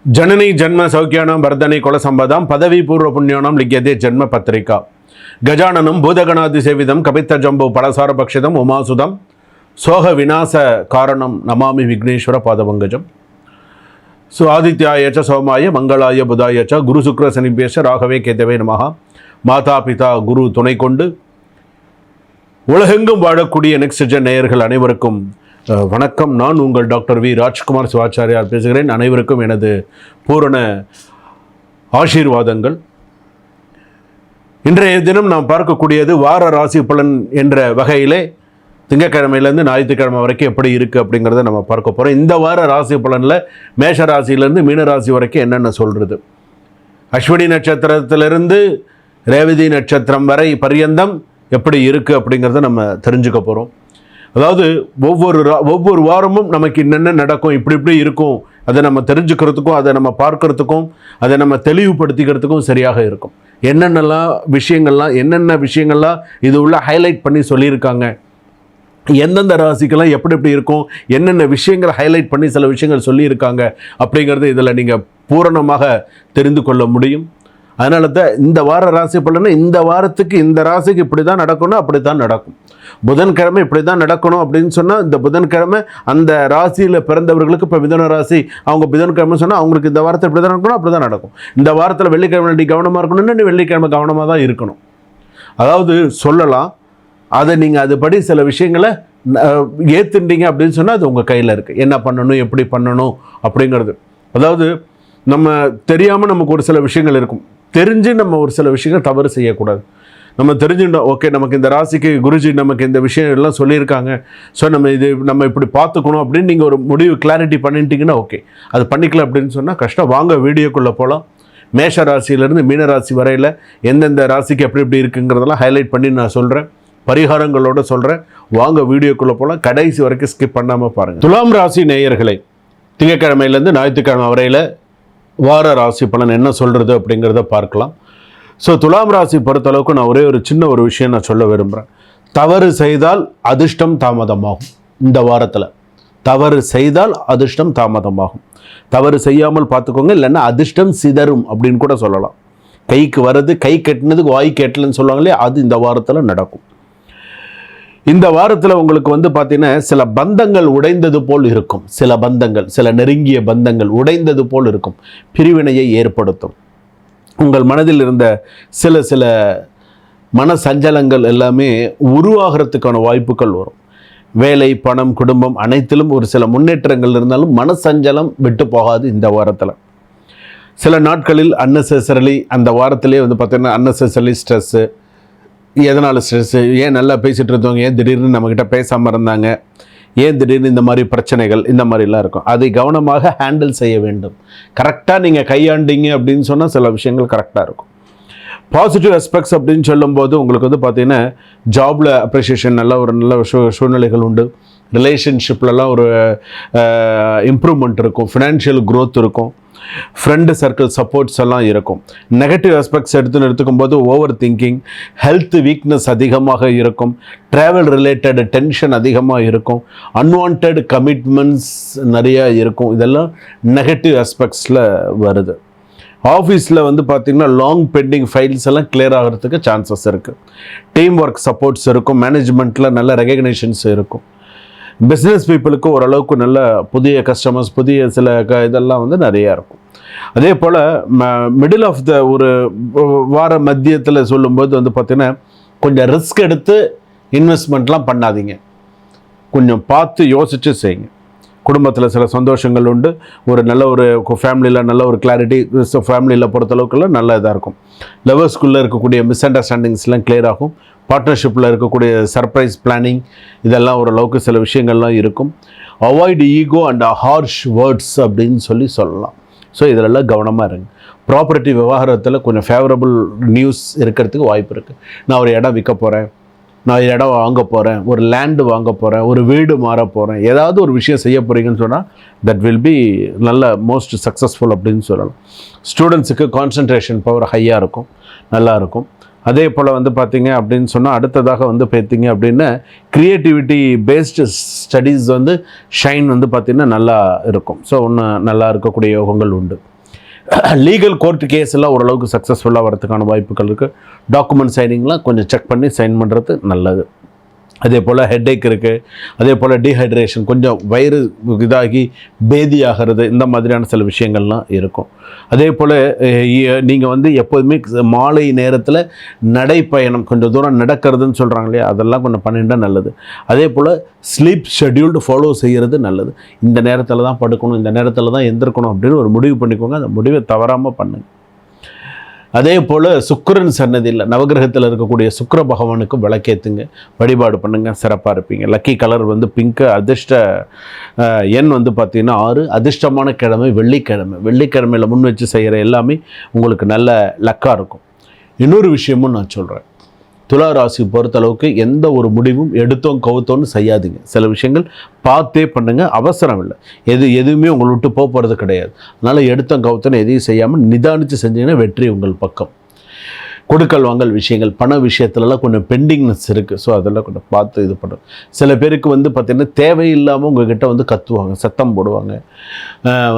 जननी जन्म सौख्यानां वर्धने कुलसंपदां पदवी पूर्व पुण्यानां लिख्यते जन्म पत्रिका गजाननं भूतगणादिसेवितं कपित्थजम्बो फलसारभक्षितम् उमासुतं सोह विनाश कारणं नमामि विघ्नेश्वर पादपङ्कजं सो आदित्याय च सोमाय मंगलाय बुधाय च गुरु शुक्र शनिभ्यश्च राघवे केतवे नमः माता पिता गुरु துணை கொண்டு உலகெங்கும் வாழக்கூடிய நெக்ஸ்ட் ஜென் நேயர்கள் அனைவருக்கும் வணக்கம். நான் உங்கள் டாக்டர் வி ராஜ்குமார் சிவாச்சாரியார் பேசுகிறேன். அனைவருக்கும் எனது பூரண ஆசீர்வாதங்கள். இன்றைய தினம் நாம் பார்க்கக்கூடியது வார ராசி பலன் என்ற வகையிலே திங்கட்கிழமையிலேருந்து ஞாயிற்றுக்கிழமை வரைக்கும் எப்படி இருக்குது அப்படிங்கிறத நம்ம பார்க்க போகிறோம். இந்த வார ராசி பலனில் மேஷ ராசியிலேருந்து மீன ராசி வரைக்கும் என்னென்ன சொல்கிறது, அஸ்வினி நட்சத்திரத்திலிருந்து ரேவதி நட்சத்திரம் வரை பரியந்தம் எப்படி இருக்குது அப்படிங்கிறத நம்ம தெரிஞ்சுக்க போகிறோம். அதாவது ஒவ்வொரு வாரமும் நமக்கு என்னென்ன நடக்கும், இப்படி இருக்கும், அதை நம்ம தெரிஞ்சுக்கிறதுக்கும் அதை நம்ம பார்க்கறதுக்கும் அதை நம்ம தெளிவுபடுத்திக்கிறதுக்கும் சரியாக இருக்கும். என்னென்ன விஷயங்கள்லாம் இது உள்ள ஹைலைட் பண்ணி சொல்லியிருக்காங்க, எந்தெந்த ராசிக்கெல்லாம் எப்படி இருக்கும், என்னென்ன விஷயங்களை ஹைலைட் பண்ணி சில விஷயங்கள் சொல்லியிருக்காங்க அப்படிங்கிறது இதில் நீங்கள் பூரணமாக தெரிந்து கொள்ள முடியும். அதனால தான் இந்த வார ராசி பலனை இந்த வாரத்துக்கு இந்த ராசிக்கு இப்படி தான் நடக்கணும், அப்படி தான் நடக்கும். புதன்கிழமை இப்படி தான் நடக்கணும் அப்படின்னு சொன்னால் இந்த புதன்கிழமை அந்த ராசியில் பிறந்தவர்களுக்கு இப்போ மிதுன ராசி அவங்க புதன்கிழமை சொன்னால் அவங்களுக்கு இந்த வாரத்தில் இப்படி தான் நடக்கணும், அப்படி தான் நடக்கும். இந்த வாரத்தில் வெள்ளிக்கிழமை நீ கவனமாக இருக்கணும்னு வெள்ளிக்கிழமை கவனமாக தான் இருக்கணும். அதாவது சொல்லலாம், அதை நீங்கள் அதுபடி சில விஷயங்களை ஏற்றுட்டீங்க அப்படின்னு சொன்னால் அது உங்கள் கையில் இருக்குது. என்ன பண்ணணும், எப்படி பண்ணணும் அப்படிங்கிறது. அதாவது நம்ம தெரியாமல் நமக்கு ஒரு சில விஷயங்கள் இருக்கும், தெரிஞ்சு நம்ம ஒரு சில விஷயங்கள் தவறு செய்யக்கூடாது. நம்ம தெரிஞ்சுட்டோம், ஓகே நமக்கு இந்த ராசிக்கு குருஜி நமக்கு இந்த விஷயம் எல்லாம் சொல்லியிருக்காங்க, ஸோ நம்ம இப்படி பார்த்துக்கணும் அப்படின்னு நீங்கள் ஒரு முடிவு கிளாரிட்டி பண்ணிட்டீங்கன்னா ஓகே. அது பண்ணிக்கல அப்படின்னு சொன்னால் கஷ்டம். வாங்க வீடியோக்குள்ளே போகலாம். மேஷ ராசியிலேருந்து மீன ராசி வரையில் எந்தெந்த ராசிக்கு எப்படி இருக்குங்கிறதெல்லாம் ஹைலைட் பண்ணி நான் சொல்கிறேன், பரிகாரங்களோடு சொல்கிறேன். வாங்க வீடியோக்குள்ளே போகலாம், கடைசி வரைக்கும் ஸ்கிப் பண்ணாமல் பாருங்கள். துலாம் ராசி நேயர்களை, திங்கட்கிழமையிலேருந்து ஞாயிற்றுக்கிழமை வரையில் வார ராசி பலன் என்ன சொல்கிறது அப்படிங்கிறத பார்க்கலாம். ஸோ துலாம் ராசி பொறுத்தளவுக்கு நான் ஒரே ஒரு சின்ன ஒரு விஷயம் நான் சொல்ல விரும்புகிறேன். தவறு செய்தால் அதிர்ஷ்டம் தாமதமாகும். இந்த வாரத்தில் தவறு செய்தால் அதிர்ஷ்டம் தாமதமாகும். தவறு செய்யாமல் பார்த்துக்கோங்க, இல்லைன்னா அதிர்ஷ்டம் சிதறும் அப்படின்னு கூட சொல்லலாம். கைக்கு வர்றது கை கட்டினதுக்கு வாய் கட்டலன்னு சொல்லுவாங்களே, அது இந்த வாரத்தில் நடக்கும். இந்த வாரத்தில் உங்களுக்கு பார்த்தீங்கன்னா சில பந்தங்கள் உடைந்தது போல் இருக்கும். சில நெருங்கிய பந்தங்கள் உடைந்தது போல் இருக்கும். பிரிவினையை ஏற்படுத்தும். உங்கள் மனதில் இருந்த சில மன சஞ்சலங்கள் எல்லாமே உருவாகிறதுக்கான வாய்ப்புகள் வரும். வேலை, பணம், குடும்பம் அனைத்திலும் ஒரு சில முன்னேற்றங்கள் இருந்தாலும் மனசஞ்சலம் விட்டு போகாது. இந்த வாரத்தில் சில நாட்களில் அன்னெசரிலி அந்த வாரத்திலே பார்த்தீங்கன்னா அன்னெசரிலி ஸ்ட்ரெஸ்ஸு. எதனால் ஸ்ட்ரெஸ்ஸு, ஏன் நல்லா பேசிகிட்டு இருந்தவங்க ஏன் திடீர்னு நம்மக்கிட்ட பேசாமல் இருந்தாங்க, ஏன் திடீர்னு இந்த மாதிரி பிரச்சனைகள், இந்த மாதிரிலாம் இருக்கும். அதை கவனமாக ஹேண்டில் செய்ய வேண்டும். கரெக்டாக நீங்கள் கையாண்டிங்க அப்படின்னு சொன்னால் சில விஷயங்கள் கரெக்டாக இருக்கும். பாசிட்டிவ் அஸ்பெக்ட்ஸ் அப்படின்னு சொல்லும்போது உங்களுக்கு பார்த்தீங்கன்னா ஜாபில் அப்ரிஷியேஷன் நல்ல சூழ்நிலைகள் உண்டு. ரிலேஷன்ஷிப்லலாம் ஒரு இம்ப்ரூவ்மெண்ட் இருக்கும். ஃபினான்ஷியல் க்ரோத் இருக்கும். ஃப்ரெண்டு சர்க்கிள் சப்போர்ட்ஸ் எல்லாம் இருக்கும். நெகட்டிவ் ஆஸ்பெக்ட்ஸ் எடுத்துக்கும் போது ஓவர் திங்கிங், ஹெல்த் வீக்னஸ் அதிகமாக இருக்கும். ட்ராவல் ரிலேட்டட் டென்ஷன் அதிகமாக இருக்கும். அன்வான்ட் கமிட்மெண்ட்ஸ் நிறையா இருக்கும். இதெல்லாம் நெகட்டிவ் ஆஸ்பெக்ட்ஸில் வருது. ஆஃபீஸில் பார்த்திங்கன்னா லாங் பெண்டிங் ஃபைல்ஸ் எல்லாம் கிளியர் ஆகிறதுக்கு சான்சஸ் இருக்குது. டீம் ஒர்க் சப்போர்ட்ஸ் இருக்கும். மேனேஜ்மெண்ட்டில் நல்ல ரெகக்னேஷன்ஸ் இருக்கும். பிஸ்னஸ் பீப்புளுக்கு ஓரளவுக்கு நல்ல புதிய கஸ்டமர்ஸ், புதிய சில இதெல்லாம் நிறையா இருக்கும். அதே போல் மிடில் ஆஃப் த ஒரு வார மத்தியத்தில் சொல்லும்போது பார்த்திங்கன்னா கொஞ்சம் ரிஸ்க் எடுத்து இன்வெஸ்ட்மெண்ட்லாம் பண்ணாதீங்க. கொஞ்சம் பார்த்து யோசித்து செய்யுங்க. குடும்பத்தில் சில சந்தோஷங்கள் உண்டு. ஒரு ஃபேமிலியில் நல்ல ஒரு கிளாரிட்டி, ஃபேமிலியில் பொறுத்தளவுக்குலாம் நல்ல இதாக இருக்கும். லவர்ஸ்குள்ளே இருக்கக்கூடிய மிஸ் அண்டர்ஸ்டாண்டிங்ஸ்லாம் கிளியர் ஆகும். பார்ட்னர்ஷிப்பில் இருக்கக்கூடிய சர்ப்ரைஸ் பிளானிங் இதெல்லாம் ஓரளவுக்கு சில விஷயங்கள்லாம் இருக்கும். Avoid ego and harsh words அப்படின்னு சொல்லலாம். ஸோ இதிலெல்லாம் கவனமாக இருங்க. ப்ராப்பர்ட்டி விவகாரத்தில் கொஞ்சம் ஃபேவரபுள் நியூஸ் இருக்கிறதுக்கு வாய்ப்பு இருக்குது. நான் ஒரு இடம் விற்க போகிறேன், நான் இடம் வாங்க போகிறேன், ஒரு லேண்டு வாங்க போகிறேன், ஒரு வீடு மாற போகிறேன், ஏதாவது ஒரு விஷயம் செய்ய போகிறீங்கன்னு சொன்னால் தட் வில் பி நல்ல மோஸ்ட் சக்ஸஸ்ஃபுல் அப்படின்னு சொல்லலாம். ஸ்டூடெண்ட்ஸுக்கு கான்சன்ட்ரேஷன் பவர் ஹையாக இருக்கும், நல்லாயிருக்கும். அதே போல் பார்த்தீங்க அப்படின்னு சொன்னால் அடுத்ததாக பார்த்தீங்க அப்படின்னா க்ரியேட்டிவிட்டி பேஸ்டு ஸ்டடீஸ் ஷைன் பார்த்திங்கன்னா நல்லா இருக்கும். ஸோ ஒன்று நல்லா இருக்கக்கூடிய யோகங்கள் உண்டு. லீகல் கோர்ட்டு கேஸ் எல்லாம் ஓரளவுக்கு சக்ஸஸ்ஃபுல்லாக வரதுக்கான வாய்ப்புகள் இருக்குது. டாக்குமெண்ட் சைனிங்லாம் கொஞ்சம் செக் பண்ணி சைன் பண்ணுறது நல்லது. அதே போல் ஹெட்டேக் இருக்குது, அதே போல் டீஹைட்ரேஷன், கொஞ்சம் வயிறு இதாகி பேதி ஆகிறது, இந்த மாதிரியான சில விஷயங்கள்லாம் இருக்கும். அதே போல் நீங்கள் வந்து எப்போதுமே மாலை நேரத்தில் நடைப்பயணம் கொஞ்சம் தூரம் நடக்கிறதுன்னு சொல்கிறாங்க இல்லையா, அதெல்லாம் கொஞ்சம் பண்ணிட்டால் நல்லது. அதே போல் ஸ்லீப் ஷெட்யூல்டு ஃபாலோ செய்கிறது நல்லது. இந்த நேரத்தில் தான் படுக்கணும், இந்த நேரத்தில் தான் எந்திருக்கணும் அப்படின்னு ஒரு முடிவு பண்ணிக்கோங்க. அந்த முடிவை தவறாமல் பண்ணுங்க. அதே போல் சுக்கிரன் சன்னதியில் நவகிரகத்தில் இருக்கக்கூடிய சுக்கிர பகவானுக்கு விளக்கேற்றுங்க, வழிபாடு பண்ணுங்கள், சிறப்பாக இருப்பீங்க. லக்கி கலர் வந்து பிங்க்கு, அதிர்ஷ்ட எண் வந்து பார்த்திங்கன்னா 6, அதிர்ஷ்டமான கிழமை வெள்ளிக்கிழமை. வெள்ளிக்கிழமையில் முன் வச்சு செய்கிற எல்லாமே உங்களுக்கு நல்ல லக்காக இருக்கும். இன்னொரு விஷயமும் நான் சொல்கிறேன், துலா ராசி பொறுத்தளவுக்கு எந்த ஒரு முடிவும் எடுத்தோம் கவுத்தோன்னு செய்யாதீங்க. சில விஷயங்கள் பார்த்தே பண்ணுங்கள், அவசரம் இல்லை. எதுவுமே உங்களை விட்டு போகிறது கிடையாது. அதனால் எடுத்தோம் கவுத்தோன்னு எதையும் செய்யாமல் நிதானித்து செஞ்சீங்கன்னா வெற்றி உங்கள் பக்கம். கொடுக்கல் வாங்கல் விஷயங்கள், பண விஷயத்துலலாம் கொஞ்சம் பெண்டிங்னஸ் இருக்குது. ஸோ அதெல்லாம் கொஞ்சம் பார்த்து இது பண்ணும். சில பேருக்கு வந்து பார்த்திங்கன்னா தேவையில்லாமல் உங்கள்கிட்ட வந்து கத்துவாங்க, சத்தம் போடுவாங்க.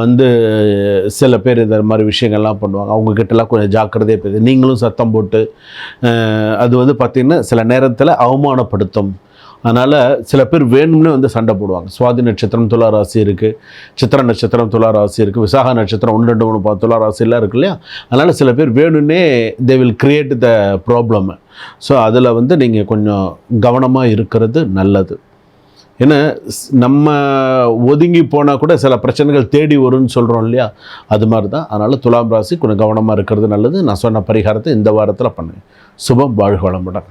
வந்து சில பேர் இந்த மாதிரி விஷயங்கள்லாம் பண்ணுவாங்க. அவங்கக்கிட்டலாம் கொஞ்சம் ஜாக்கிரதையாக பேசு. நீங்களும் சத்தம் போட்டு அது வந்து பார்த்திங்கன்னா சில நேரத்தில் அவமானப்படுத்தும். அதனால் சில பேர் வேணும்னே வந்து சண்டை போடுவாங்க. சுவாதி நட்சத்திரம் துலா ராசி இருக்குது, சித்திர நட்சத்திரம் துலா ராசி இருக்குது, விசாக நட்சத்திரம் 1, 2, 3 துலா ராசிலாம் இருக்கு இல்லையா. அதனால் சில பேர் வேணும்னே they will create the problem. So அதில் வந்து நீங்கள் கொஞ்சம் கவனமாக இருக்கிறது நல்லது. ஏன்னா நம்ம ஒதுங்கி போனால் கூட சில பிரச்சனைகள் தேடி வரும்னு சொல்கிறோம் இல்லையா, அது மாதிரி தான். அதனால் துலாம் ராசி கொஞ்சம் கவனமாக இருக்கிறது நல்லது. நான் சொன்ன பரிகாரத்தை இந்த வாரத்தில் பண்ணுங்கள். சுபம், வாழ்க வளமுடன்.